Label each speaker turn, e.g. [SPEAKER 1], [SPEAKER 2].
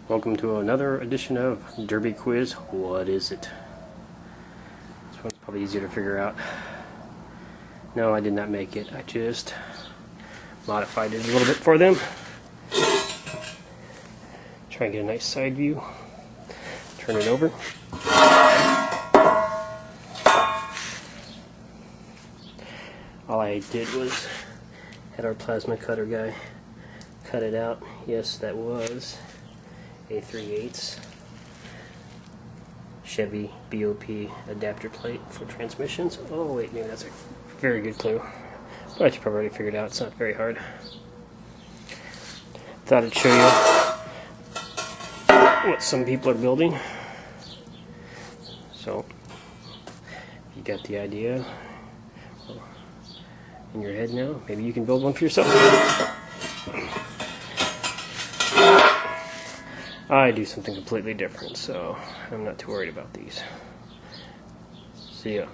[SPEAKER 1] Welcome to another edition of Derby Quiz. What is it? This one's probably easier to figure out. No, I did not make it. I just modified it a little bit for them. Try and get a nice side view. Turn it over. All I did was had our plasma cutter guy cut it out. Yes, that was a 3/8 Chevy BOP adapter plate for transmissions. Oh wait, maybe that's a very good clue. But you probably already figured out. It's not very hard. Thought I'd show you what some people are building. So, you got the idea in your head now. Maybe you can build one for yourself. I do something completely different, so I'm not too worried about these. See ya.